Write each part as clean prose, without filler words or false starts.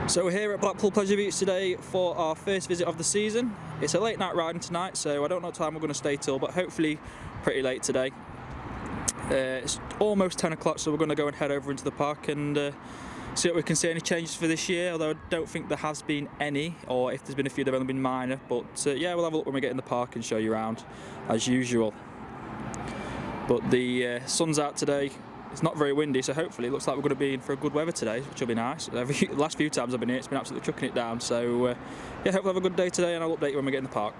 So we're here at Blackpool Pleasure Beach today for our first visit of the season. It's a late night riding tonight, so I don't know what time we're going to stay till, but hopefully pretty late today. It's almost 10 o'clock, so we're going to go and head over into the park and see what we can see. Any changes for this year, although I don't think there has been any, or if there's been a few, they've only been minor. But yeah, we'll have a look when we get in the park and show you around as usual. But the sun's out today. It's not very windy, so hopefully it looks like we're going to be in for a good weather today, which will be nice. The last few times I've been here, it's been absolutely chucking it down. So yeah, hopefully have a good day today, and I'll update you when we get in the park.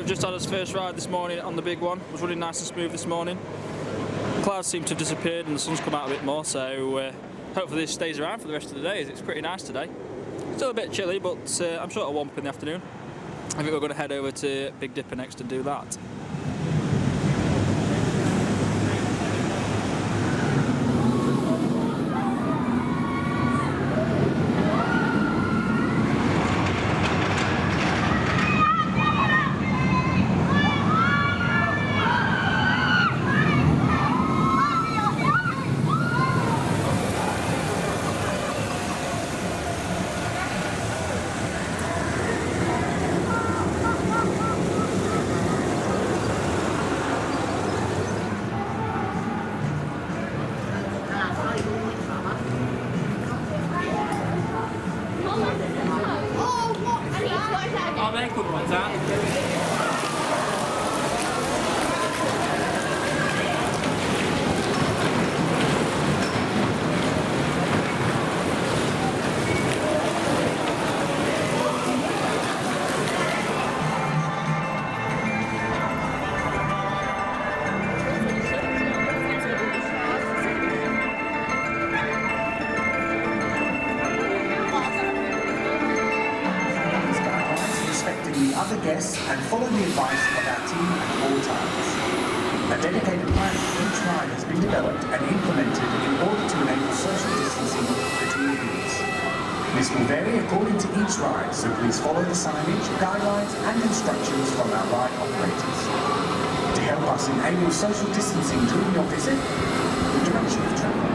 Just had his first ride this morning on the big one. It was running nice and smooth this morning. The clouds seem to have disappeared and the sun's come out a bit more, so hopefully this stays around for the rest of the day, as it's pretty nice today. Still a bit chilly, but I'm sure it'll warm up in the afternoon. I think we're going to head over to Big Dipper next and do that. Oh, they're good ones, aren't they? Other guests and follow the advice of our team at all times. A dedicated plan for each ride has been developed and implemented in order to enable social distancing between groups. This will vary according to each ride, so please follow the signage, guidelines and instructions from our ride operators. To help us enable social distancing during your visit, the direction of travel.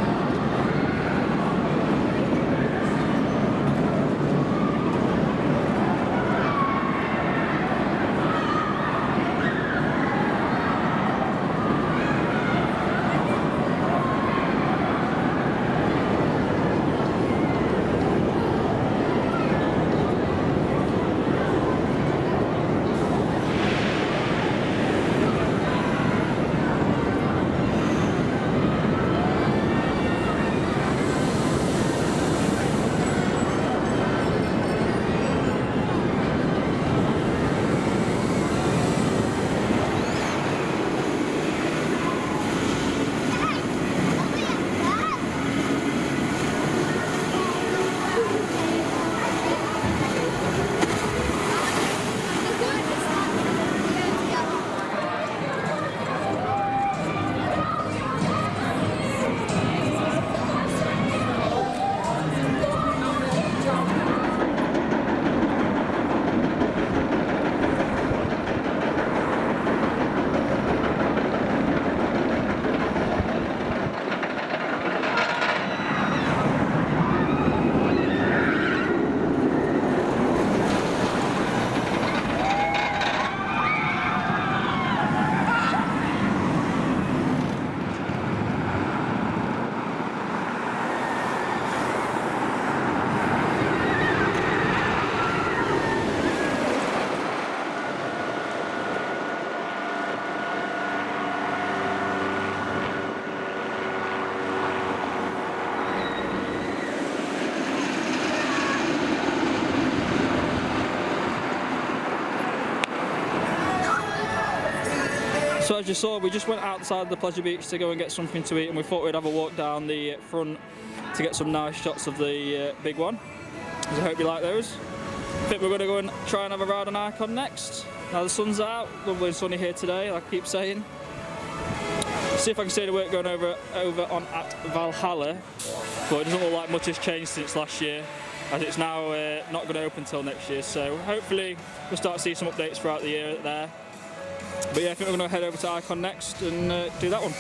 So as you saw, we just went outside the pleasure beach to go and get something to eat, and we thought we'd have a walk down the front to get some nice shots of the big one. So I hope you like those. I think we're going to go and try and have a ride on Icon next. Now the sun's out, lovely and sunny here today, like I keep saying. See if I can see the work going over on at Valhalla, but it doesn't look like much has changed since last year, as it's now not going to open until next year. So hopefully we'll start to see some updates throughout the year there. But yeah, I think we're going to head over to Icon next and do that one.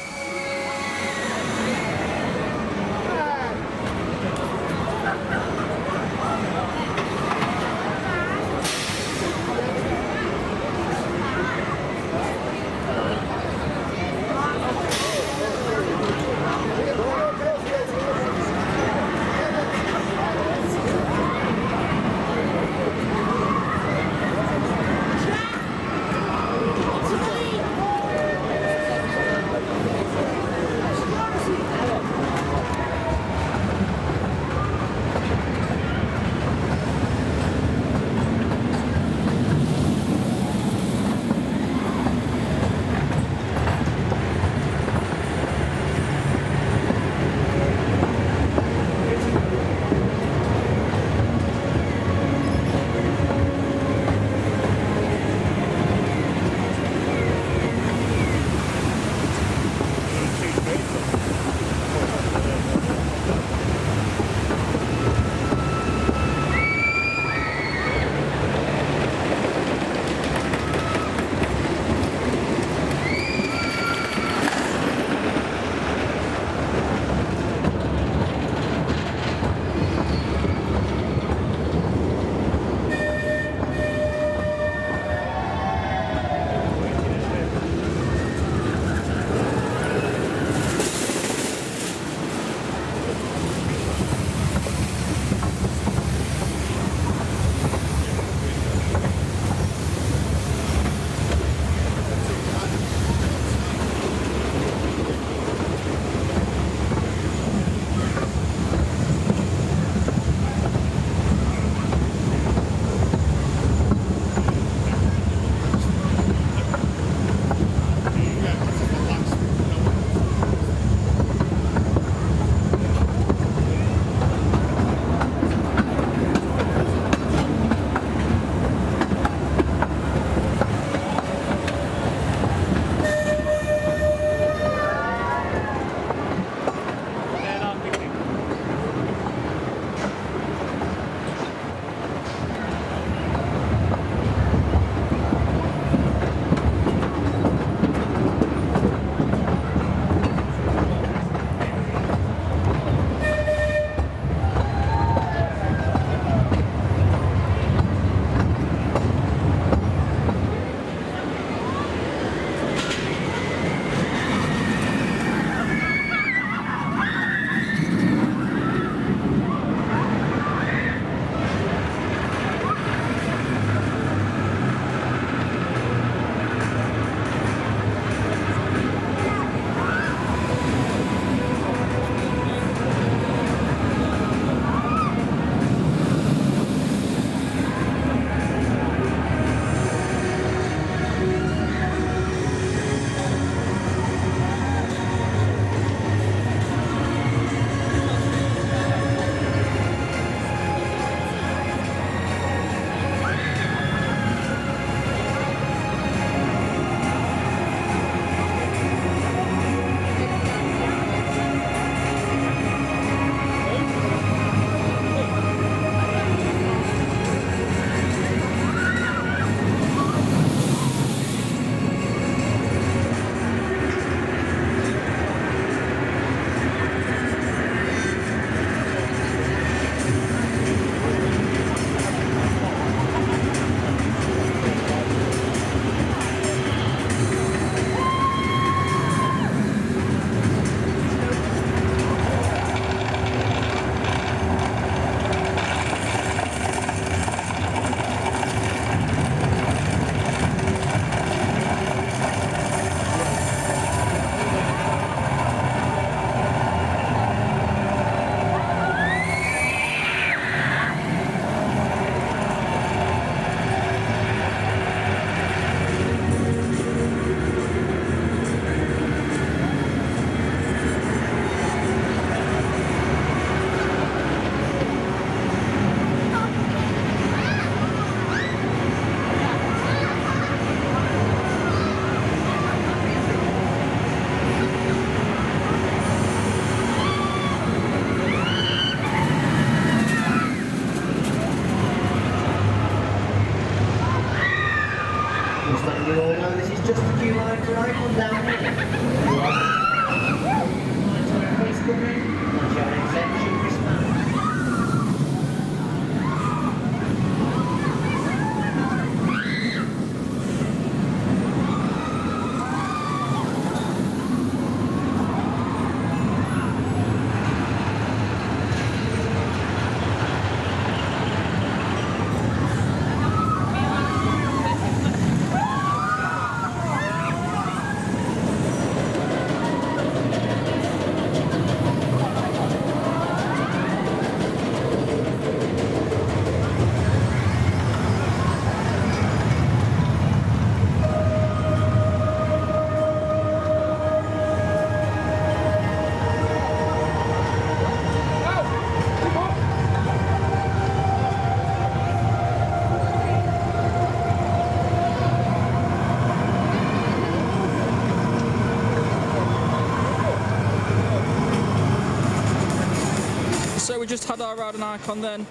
So we just had our ride on Icon then.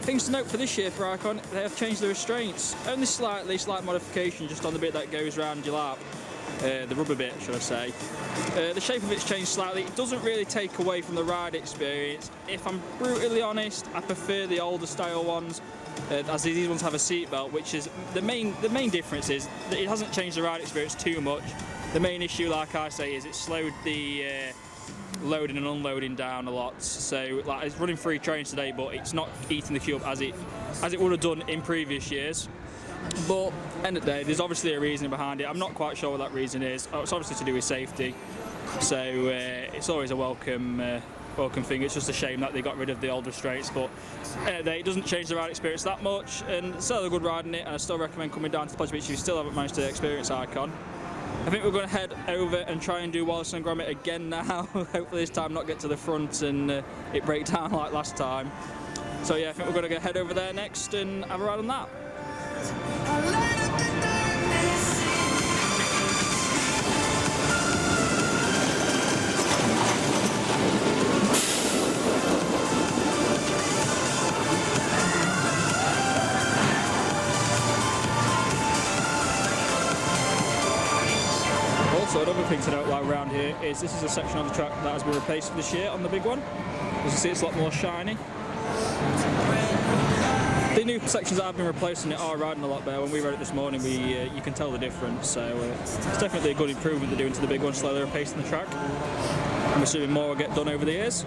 Things to note for this year for Icon, they have changed the restraints. Only slight modification just on the bit that goes around your lap. The rubber bit, should I say. The shape of it's changed slightly. It doesn't really take away from the ride experience. If I'm brutally honest, I prefer the older style ones, as these ones have a seatbelt, which is the main difference is that it hasn't changed the ride experience too much. The main issue, like I say, is it slowed the loading and unloading down a lot. So like, it's running 3 trains today, but it's not eating the queue up as it would have done in previous years. But end of the day, there's obviously a reason behind it. I'm not quite sure what that reason is. It's obviously to do with safety. So it's always a welcome thing. It's just a shame that they got rid of the old restraints, but it doesn't change the ride experience that much, and still a good ride in it, and I still recommend coming down to Pleasure Beach if you still haven't managed to experience Icon. I think we're going to head over and try and do Wallace and Gromit again now. Hopefully this time not get to the front and it break down like last time. So yeah, I think we're going to go head over there next and have a ride on that. Also, another thing to note while around here is this is a section of the track that has been replaced this year on the big one. As you can see, it's a lot more shiny. The new sections that have been replaced in it are riding a lot better. When we rode it this morning, you can tell the difference. So it's definitely a good improvement they're doing to the big one, slowly replacing the track. I'm assuming more will get done over the years.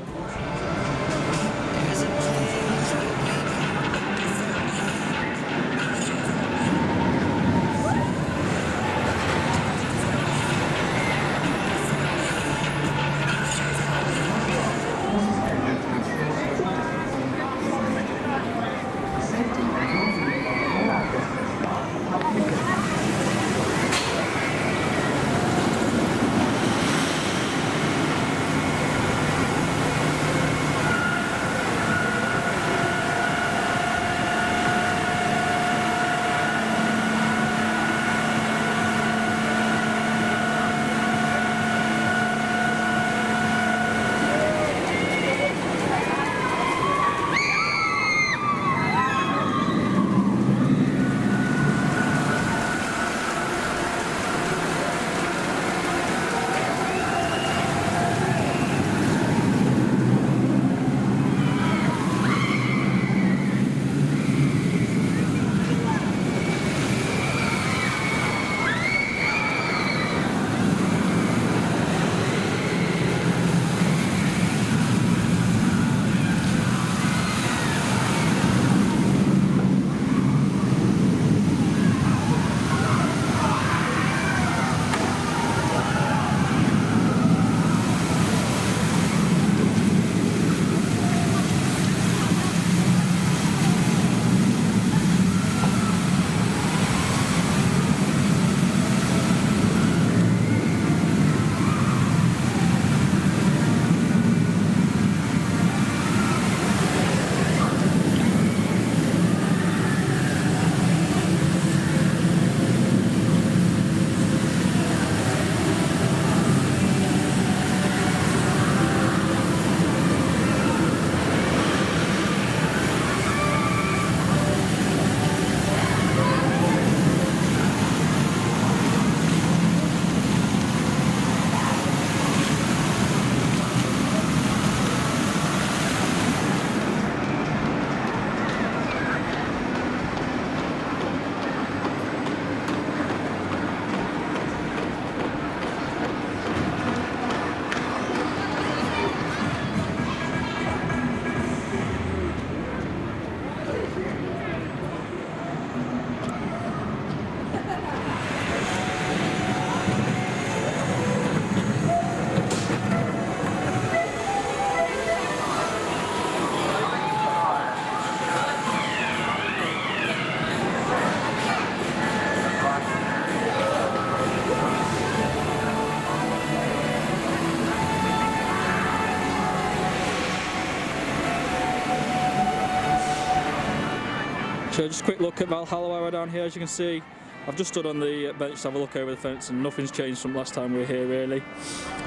So just a quick look at Valhalla down here. As you can see, I've just stood on the bench to have a look over the fence, and nothing's changed from last time we were here really.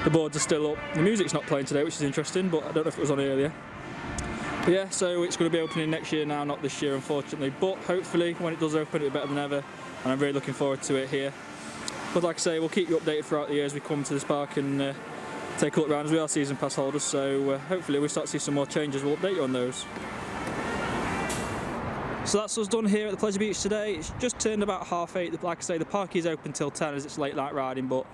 The boards are still up. The music's not playing today, which is interesting, but I don't know if it was on earlier. But yeah, so it's going to be opening next year now, not this year unfortunately, but hopefully when it does open it'll be better than ever, and I'm really looking forward to it here. But like I say, we'll keep you updated throughout the year as we come to this park and take a look around, as we are season pass holders, so hopefully we start to see some more changes. We'll update you on those. So that's us done here at the Pleasure Beach today. It's just turned about 8:30. Like I say, the park is open till 10 as it's late night riding, but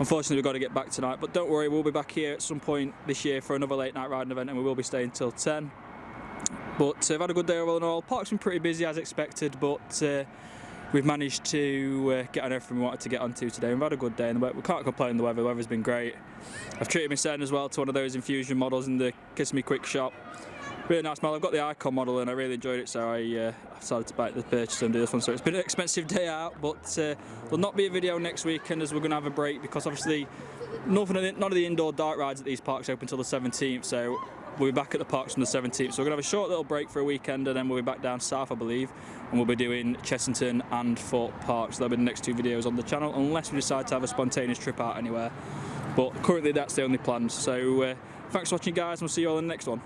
unfortunately we've got to get back tonight. But don't worry, we'll be back here at some point this year for another late night riding event, and we will be staying till 10. But I've had a good day all in all. Park's been pretty busy as expected, but we've managed to get on everything we wanted to get onto today. We've had a good day, and we can't complain. The weather's been great. I've treated my son as well to one of those infusion models in the Kiss Me Quick shop. Really nice model. I've got the Icon model and I really enjoyed it, so I decided to bite the purchase and do this one. So it's been an expensive day out, but there'll not be a video next weekend as we're going to have a break, because obviously none of the indoor dark rides at these parks open until the 17th, so we'll be back at the parks on the 17th. So we're going to have a short little break for a weekend, and then we'll be back down south, I believe, and we'll be doing Chessington and Fort Park. So that'll be the next two videos on the channel, unless we decide to have a spontaneous trip out anywhere. But currently that's the only plans. So thanks for watching guys, and we'll see you all in the next one.